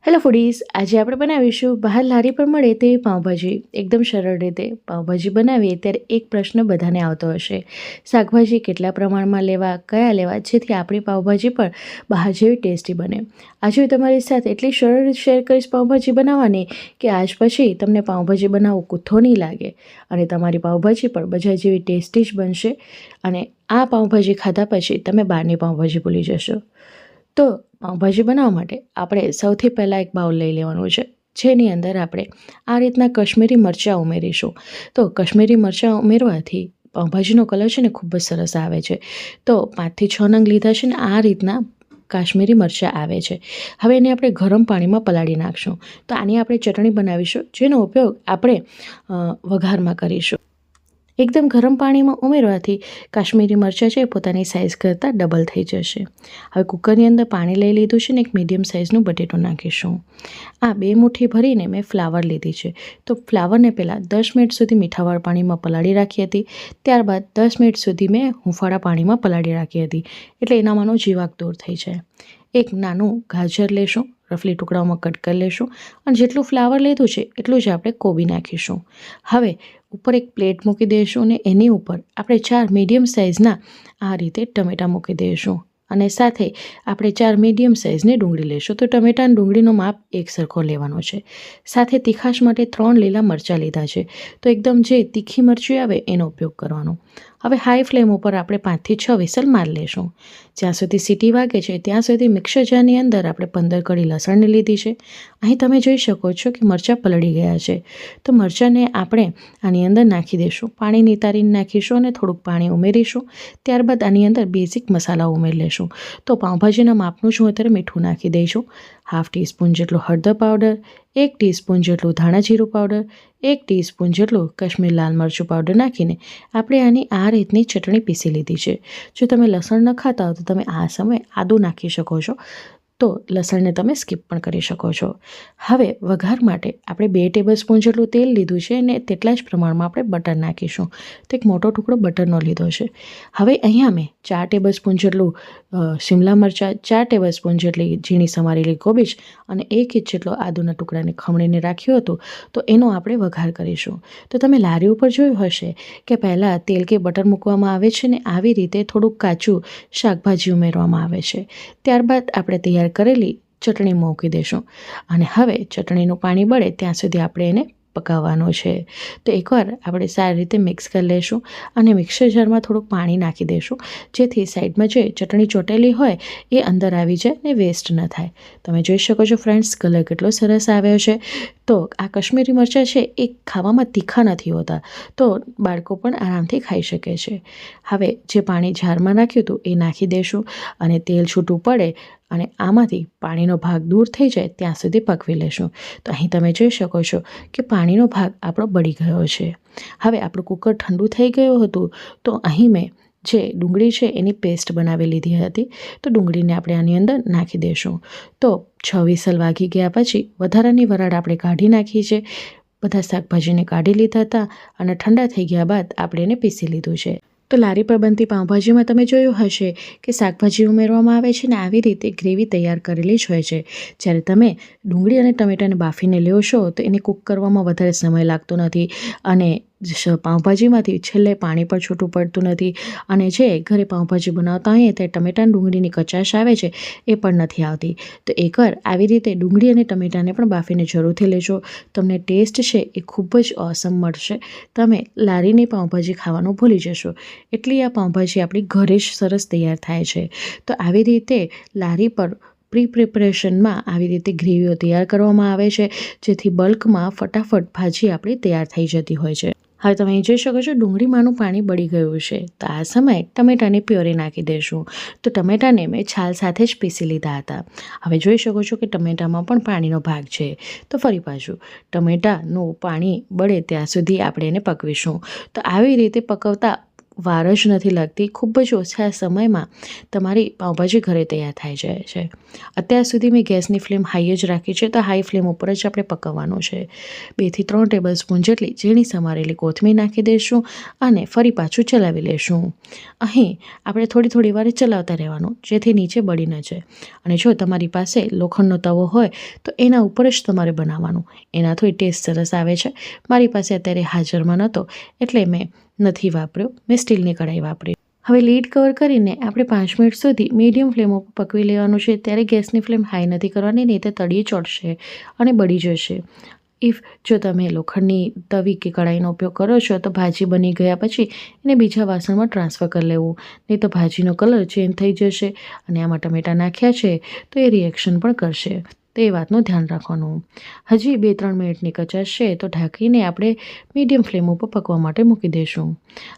Hello foodies, આજે આપણે બનાવીશું બહાર લારી પર મળે તેવી પાઉંભાજી. એકદમ સરળ રીતે પાઉંભાજી બનાવીએ ત્યારે એક પ્રશ્ન બધાને આવતો હશે: શાકભાજી કેટલા પ્રમાણમાં લેવા, કયા લેવા, જેથી આપણી પાઉંભાજી પણ બહાર જેવી ટેસ્ટી બને. આજે હું તમારી સાથે એટલી સરળ રીતે શેર કરીશ પાઉંભાજી બનાવવાની કે આજ પછી તમને પાઉંભાજી બનાવવું કૂથો નહીં લાગે અને તમારી પાઉંભાજી પણ બજાર જેવી ટેસ્ટી જ બનશે. અને આ પાઉંભાજી ખાધા પછી તમે બહારની પાઉંભાજી ભૂલી જશો. તો પાઉંભાજી બનાવવા માટે આપણે સૌથી પહેલાં એક બાઉલ લઈ લેવાનું છે, જેની અંદર આપણે આ રીતના કશ્મીરી મરચાં ઉમેરીશું. તો કશ્મીરી મરચાં ઉમેરવાથી પાઉંભાજીનો કલર છે ને ખૂબ જ સરસ આવે છે. તો 5 થી 6 નંગ લીધા છે ને આ રીતના કાશ્મીરી મરચાં આવે છે. હવે એને આપણે ગરમ પાણીમાં પલાળી નાખશું. તો આની આપણે ચટણી બનાવીશું, જેનો ઉપયોગ આપણે વઘારમાં કરીશું. એકદમ ગરમ પાણીમાં ઉમેરવાથી કાશ્મીરી મરચાં છે પોતાની સાઇઝ કરતાં ડબલ થઈ જશે. હવે કુકરની અંદર પાણી લઈ લીધું છે ને એક મીડિયમ સાઇઝનું બટેટું નાખીશું. આ 2 મુઠ્ઠી ભરીને મેં ફ્લાવર લીધી છે. તો ફ્લાવરને પહેલાં 10 મિનિટ સુધી મીઠાવાળા પાણીમાં પલાળી રાખી હતી. ત્યારબાદ 10 મિનિટ સુધી મેં હૂંફાળા પાણીમાં પલાળી રાખી હતી, એટલે એનામાંનો જીવાત દૂર થઈ જાય. એક નાનું ગાજર લેશું, રફલી ટુકડાઓમાં કટ કરી લેશું અને જેટલું ફ્લાવર લીધું છે એટલું જ આપણે કોબી નાખીશું. હવે ઉપર એક પ્લેટ મૂકી દઈશું અને એની ઉપર આપણે 4 મીડિયમ સાઇઝના આ રીતે ટમેટાં મૂકી દઈશું અને સાથે આપણે 4 મીડિયમ સાઇઝની ડુંગળી લેશું. તો ટમેટા અને ડુંગળીનો માપ એક સરખો લેવાનો છે. સાથે તીખાશ માટે 3 લીલા મરચાં લીધા છે. તો એકદમ જે તીખી મરચી આવે એનો ઉપયોગ કરવાનો. હવે હાઈ ફ્લેમ ઉપર આપણે 5 થી 6 વિસલ મારી લેશું. જ્યાં સુધી સીટી વાગે છે ત્યાં સુધી મિક્સર જારની અંદર આપણે 15 કળી લસણની લીધી છે. અહીં તમે જોઈ શકો છો કે મરચાં પલળી ગયા છે. તો મરચાંને આપણે આની અંદર નાખી દઈશું. પાણી નિતારીને નાખીશું અને થોડુંક પાણી ઉમેરીશું. ત્યારબાદ આની અંદર બેઝિક મસાલા ઉમેરી લેશું. તો પાઉંભાજીના માપનું જ હું અત્યારે મીઠું નાખી દઈશું. 1/2 ટીસ્પૂન જેટલું હળદર પાવડર, 1 ટીસ્પૂન જેટલું ધાણા જીરું પાવડર, 1 ટીસ્પૂન જેટલું કાશ્મીર લાલ મરચું પાવડર નાખીને આપણે આની આ રીતની ચટણી પીસી લીધી છે. જો તમે લસણ ન ખાતા હો તો તમે આ સમયે આદું નાખી શકો છો. તો લસણને તમે સ્કીપ પણ કરી શકો છો. હવે વઘાર માટે આપણે 2 ટેબલસ્પૂન જેટલું તેલ લીધું છે અને તેટલા જ પ્રમાણમાં આપણે બટર નાખીશું. તો એક મોટો ટુકડો બટરનો લીધો છે. હવે અહીંયા મેં 4 ટેબલસ્પૂન જેટલું શિમલા મરચાં, 4 ટેબલસ્પૂન જેટલી ઝીણી સમારેલી કોબીજ અને 1 ઇંચ જેટલો આદુના ટુકડાને ખમણીને રાખ્યું હતું. તો એનો આપણે વઘાર કરીશું. તો તમે લારી ઉપર જોયું હશે કે પહેલાં તેલ કે બટર મૂકવામાં આવે છે ને આવી રીતે થોડુંક કાચું શાકભાજી ઉમેરવામાં આવે છે. ત્યારબાદ આપણે તૈયાર કરેલી ચટણી મૂકી દઈશું અને હવે ચટણીનું પાણી બળે ત્યાં સુધી આપણે એને પકાવવાનો છે. તો એકવાર આપણે સારી રીતે મિક્સ કરી લઈશું અને મિક્સર જારમાં થોડુંક પાણી નાખી દઈશું, જેથી સાઈડમાં જે ચટણી ચોટેલી હોય એ અંદર આવી જાય ને વેસ્ટ ન થાય. તમે જોઈ શકો છો ફ્રેન્ડ્સ, કલર કેટલો સરસ આવ્યો છે. તો આ કશ્મીરી મરચાં છે એ ખાવામાં તીખા નથી હોતા, તો બાળકો પણ આરામથી ખાઈ શકે છે. હવે જે પાણી જારમાં નાખ્યું હતું એ નાખી દઈશું અને તેલ છૂટું પડે અને આમાંથી પાણીનો ભાગ દૂર થઈ જાય ત્યાં સુધી પકવી લેશું. તો અહીં તમે જોઈ શકો છો કે પાણીનો ભાગ આપણો બળી ગયો છે. હવે આપણું કુકર ઠંડુ થઈ ગયું હતું. તો અહીં મેં જે ડુંગળી છે એની પેસ્ટ બનાવી લીધી હતી. તો ડુંગળીને આપણે આની અંદર નાખી દઈશું. તો 6 વિસલ વાગી ગયા પછી વધારાની વરાળ આપણે કાઢી નાખી છે. બધા શાકભાજીને કાઢી લીધા હતા અને ઠંડા થઈ ગયા બાદ આપણે એને પીસી લીધું છે. તો લારી પર બનતી પાઉંભાજીમાં તમે જોયું હશે કે શાકભાજી ઉમેરવામાં આવે છે ને આવી રીતે ગ્રેવી તૈયાર કરેલી જ હોય છે. જ્યારે તમે ડુંગળી અને ટમેટાને બાફીને લ્યો છો તો એને કૂક કરવામાં વધારે સમય લાગતો નથી અને પાઉંભાજીમાંથી છેલ્લે પાણી પણ છૂટું પડતું નથી અને જે ઘરે પાઉંભાજી બનાવતા હોઈએ ત્યારે ટમેટાં ડુંગળીની કચાશ આવે છે એ પણ નથી આવતી. તો એકવાર આવી રીતે ડુંગળી અને ટમેટાને પણ બાફીને જરૂરથી લેજો. તમને ટેસ્ટ છે એ ખૂબ જ ઓસમ મળશે. તમે લારીની પાઉંભાજી ખાવાનું ભૂલી જશો. એટલી આ પાઉંભાજી આપણી ઘરે જ સરસ તૈયાર થાય છે. તો આવી રીતે લારી પર પ્રિપરેશનમાં આવી રીતે ગ્રેવીઓ તૈયાર કરવામાં આવે છે, જેથી બલ્કમાં ફટાફટ ભાજી આપણી તૈયાર થઈ જતી હોય છે. હવે તમે અહીં જોઈ શકો છો ડુંગળીમાંનું પાણી બળી ગયું છે. તો આ સમયે ટમેટાની પ્યોરી નાખી દઈશું. તો ટમેટાને મેં છાલ સાથે જ પીસી લીધા હતા. હવે જોઈ શકો છો કે ટમેટામાં પણ પાણીનો ભાગ છે. તો ફરી પાછું ટમેટાનું પાણી બળે ત્યાં સુધી આપણે એને પકવીશું. તો આવી રીતે પકવતા વાર જ નથી લાગતી. ખૂબ જ ઓછા સમયમાં તમારી પાઉંભાજી ઘરે તૈયાર થઈ જાય છે. અત્યાર સુધી મેં ગેસની ફ્લેમ હાઈ જ રાખી છે, તો હાઈ ફ્લેમ ઉપર જ આપણે પકવવાનું છે. 2 થી 3 ટેબલસ્પૂન જેટલી ઝીણી સમારેલી કોથમીર નાખી દઈશું અને ફરી પાછું ચલાવી લઈશું. અહીં આપણે થોડી વાર ચલાવતા રહેવાનું, જેથી નીચે બળી ન જાય. અને જો તમારી પાસે લોખંડનો તવો હોય તો એના ઉપર જ તમારે બનાવવાનું, એનાથી ટેસ્ટ સરસ આવે છે. મારી પાસે અત્યારે હાજરમાં નહોતો એટલે મેં નથી વાપર્યો, મેં સ્ટીલની કઢાઈ વાપરી. હવે લીડ કવર કરીને આપણે 5 મિનિટ સુધી મીડિયમ ફ્લેમ ઉપર પકવી લેવાનું છે. ત્યારે ગેસની ફ્લેમ હાઈ નથી કરવાની, નહીં તો તળિયે ચોંટશે અને બળી જશે. જો તમે લોખંડની તવી કે કઢાઈનો ઉપયોગ કરો છો તો ભાજી બની ગયા પછી એને બીજા વાસણમાં ટ્રાન્સફર કરી લેવું, નહીં તો ભાજીનો કલર ચેન્જ થઈ જશે. અને આમાં ટમેટાં નાખ્યા છે તો એ રિએક્શન પણ કરશે, તો એ વાતનું ધ્યાન રાખવાનું. હજી 2-3 મિનિટની કચાશ છે તો ઢાંકીને આપણે મીડિયમ ફ્લેમ ઉપર પકવા માટે મૂકી દઈશું.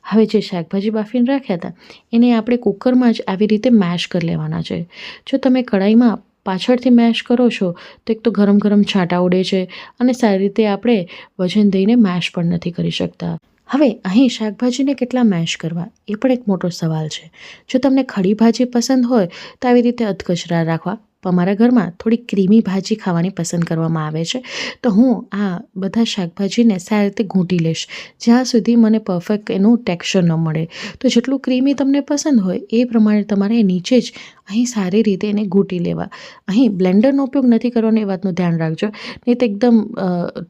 હવે જે શાકભાજી બાફીને રાખ્યા હતા એને આપણે કુકરમાં જ આવી રીતે મેશ કરી લેવાના છે. જો તમે કઢાઈમાં પાછળથી મેશ કરો છો તો એક તો ગરમ છાંટા ઉડે છે અને સારી રીતે આપણે વજન દઈને મેશ પણ નથી કરી શકતા. હવે અહીં શાકભાજીને કેટલા મેશ કરવા એ પણ એક મોટો સવાલ છે. જો તમને ખડી ભાજી પસંદ હોય તો આવી રીતે અધકચરા રાખવા. અમારા ઘરમાં થોડી ક્રીમી ભાજી ખાવાની પસંદ કરવામાં આવે છે, તો હું આ બધા શાકભાજીને સારી રીતે ઘૂંટી લઈશ જ્યાં સુધી મને પરફેક્ટ એનું ટેક્સચર ન મળે. તો જેટલું ક્રીમી તમને પસંદ હોય એ પ્રમાણે તમારે નીચે જ અહીં સારી રીતે એને ઘૂંટી લેવા. અહીં બ્લેન્ડરનો ઉપયોગ નથી કરવાનો, એ વાતનું ધ્યાન રાખજો, નહીં તો એકદમ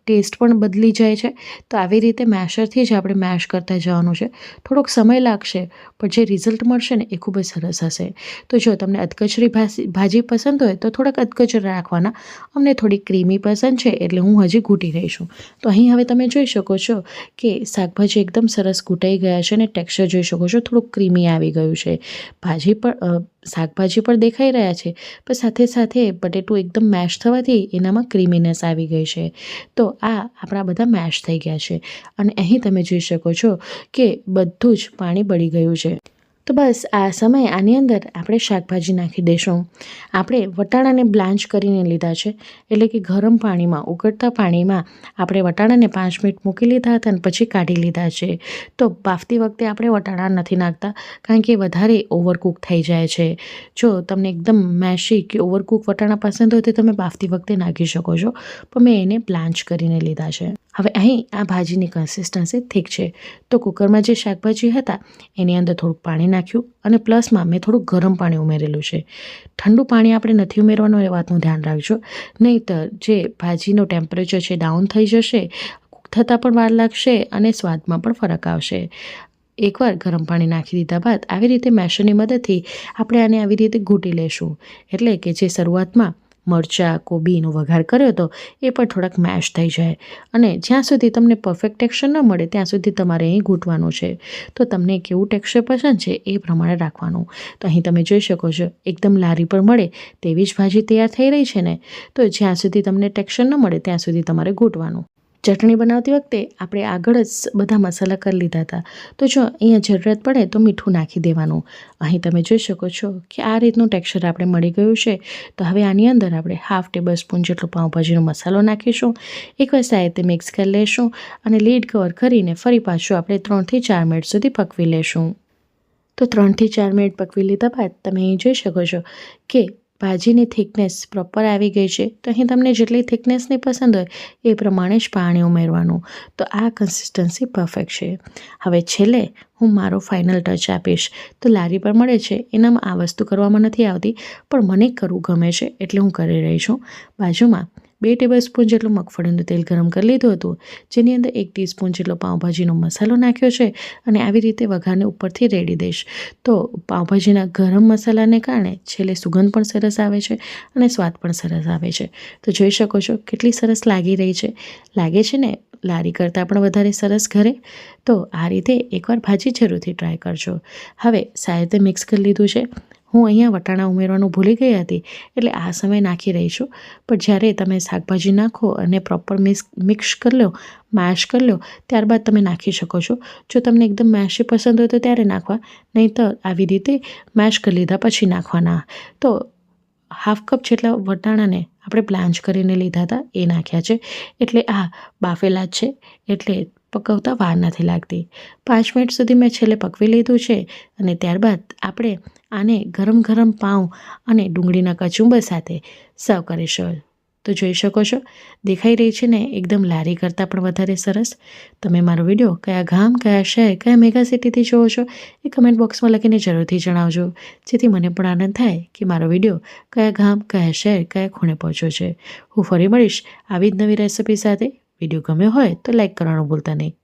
ટેસ્ટ પણ બદલી જાય છે. તો આવી રીતે મેશરથી જ આપણે મેશ કરતા જવાનું છે. થોડોક સમય લાગશે પણ જે રિઝલ્ટ મળશે ને એ ખૂબ જ સરસ હશે. તો જો તમને અધકચરી ભાજી પસંદ હોય તો થોડાક અધકચરા રાખવાના. અમને થોડી ક્રીમી પસંદ છે એટલે હું હજી ઘૂંટી રહી છું. તો અહીં હવે તમે જોઈ શકો છો કે શાકભાજી એકદમ સરસ ઘૂંટાઈ ગયા છે અને ટેક્સચર જોઈ શકો છો, થોડુંક ક્રીમી આવી ગયું છે. શાકભાજી પણ દેખાઈ રહ્યા છે, પણ સાથે સાથે બટેટું એકદમ મેશ થવાથી એનામાં ક્રીમીનેસ આવી ગઈ છે. તો આ આપણા બધા મેશ થઈ ગયા છે અને અહીં તમે જોઈ શકો છો કે બધું જ પાણી બળી ગયું છે. તો બસ આ સમયે આની અંદર આપણે શાકભાજી નાખી દઈશું. આપણે વટાણાને બ્લાન્ચ કરીને લીધા છે, એટલે કે ગરમ પાણીમાં, ઉકળતા પાણીમાં આપણે વટાણાને 5 મિનિટ મૂકી લીધા હતા અને પછી કાઢી લીધા છે. તો બાફતી વખતે આપણે વટાણા નથી નાખતા કારણ કે વધારે ઓવરકુક થઈ જાય છે. જો તમને એકદમ મેશી કે ઓવરકુક વટાણા પસંદ હોય તો તમે બાફતી વખતે નાખી શકો છો, પણ મેં એને બ્લાન્ચ કરીને લીધા છે. હવે અહીં આ ભાજીની કન્સિસ્ટન્સી ઠીક છે, તો કુકરમાં જે શાકભાજી હતા એની અંદર થોડુંક પાણી નાખ્યું અને પ્લસમાં મેં થોડુંક ગરમ પાણી ઉમેરેલું છે. ઠંડુ પાણી આપણે નથી ઉમેરવાનું, એ વાતનું ધ્યાન રાખજો, નહીંતર જે ભાજીનો ટેમ્પરેચર છે ડાઉન થઈ જશે, કૂક થતાં પણ વાર લાગશે અને સ્વાદમાં પણ ફરક આવશે. એકવાર ગરમ પાણી નાખી દીધા બાદ આવી રીતે મેશરની મદદથી આપણે આને આવી રીતે ઘૂંટી લેશું, એટલે કે જે શરૂઆતમાં મરચાં, કોબીનો વઘાર કર્યો હતો એ પણ થોડાક મેશ થઈ જાય. અને જ્યાં સુધી તમને પરફેક્ટ ટેક્સચર ન મળે ત્યાં સુધી તમારે અહીં ઘૂંટવાનું છે. તો તમને કેવું ટેક્સચર પસંદ છે એ પ્રમાણે રાખવાનું. તો અહીં તમે જોઈ શકો છો એકદમ લારી પર મળે તેવી જ ભાજી તૈયાર થઈ રહી છે ને. તો જ્યાં સુધી તમને ટેક્સચર ન મળે ત્યાં સુધી તમારે ઘૂંટવાનું. ચટણી બનાવતી વખતે આપણે આગળ જ બધા મસાલા કરી લીધા હતા, તો જો અહીંયા જરૂરત પડે તો મીઠું નાખી દેવાનું. અહીં તમે જોઈ શકો છો કે આ રીતનું ટેક્સચર આપણે મળી ગયું છે. તો હવે આની અંદર આપણે 1/2 ટેબલસ્પૂન જેટલો પાઉંભાજીનો મસાલો નાખીશું. એકવાર સારી રીતે મિક્સ કરી લઈશું અને લીડ કવર કરીને ફરી પાછું આપણે 3 થી 4 મિનિટ સુધી પકવી લઈશું. તો 3 થી 4 મિનિટ પકવી લીધા બાદ તમે અહીં જોઈ શકો છો કે ભાજીની થિકનેસ પ્રોપર આવી ગઈ છે. તો અહીં તમને જેટલી થિકનેસની પસંદ હોય એ પ્રમાણે જ પાણી ઉમેરવાનું. તો આ કન્સિસ્ટન્સી પરફેક્ટ છે. હવે છેલ્લે હું મારો ફાઇનલ ટચ આપીશ. તો લારી પર મળે છે એનામાં આ વસ્તુ કરવામાં નથી આવતી, પણ મને કરવું ગમે છે એટલે હું કરી રહી છું. બાજુમાં 2 ટેબલસ્પૂન જેટલું મગફળીનું તેલ ગરમ કરી લીધું હતું, જેની અંદર 1 ટીસ્પૂન જેટલો પાઉંભાજીનો મસાલો નાખ્યો છે અને આવી રીતે વઘારને ઉપરથી રેડી દઈશ. તો પાઉંભાજીના ગરમ મસાલાને કારણે છેલ્લે સુગંધ પણ સરસ આવે છે અને સ્વાદ પણ સરસ આવે છે. તો જોઈ શકો છો કેટલી સરસ લાગી રહી છે. લાગે છે ને લારી કરતાં પણ વધારે સરસ ઘરે. તો આ રીતે એકવાર ભાજી જરૂરથી ટ્રાય કરજો. હવે સારી રીતે મિક્સ કરી લીધું છે. હું અહીંયા વટાણા ઉમેરવાનું ભૂલી ગઈ હતી એટલે આ સમય નાખી રહી છું, પણ જ્યારે તમે શાકભાજી નાખો અને પ્રોપર મિક્સ કરી લો, મેશ કરી લો, ત્યારબાદ તમે નાખી શકો છો. જો તમને એકદમ મેશી પસંદ હોય તો ત્યારે નાખવા, નહીં તો આવી રીતે મેશ કરી લીધા પછી નાખવાના. તો 1/2 કપ જેટલા વટાણાને આપણે બ્લાન્ચ કરીને લીધા હતા એ નાખ્યા છે, એટલે આ બાફેલા જ છે એટલે પકવતા વાર નથી લાગતી. 5 મિનિટ સુધી મેં છેલ્લે પકવી લીધું છે અને ત્યારબાદ આપણે આને ગરમ ગરમ પાઉં અને ડુંગળીના કચુંબર સાથે સર્વ કરીશું. તો જોઈ શકો છો, દેખાઈ રહી છે ને એકદમ લારી કરતાં પણ વધારે સરસ. તમે મારો વિડીયો કયા ગામ, કયા શહેર, કયા મેગા સિટીથી જોવો છો એ કમેન્ટ બોક્સમાં લખીને જરૂરથી જણાવજો, જેથી મને પણ આનંદ થાય કે મારો વિડીયો કયા ગામ, કયા શહેર, કયા ખૂણે પહોંચ્યો છે. હું ફરી મળીશ આવી જ નવી રેસિપી સાથે. વિડીયો ગમ્યો હોય તો લાઈક કરવાનું ભૂલતા નહીં.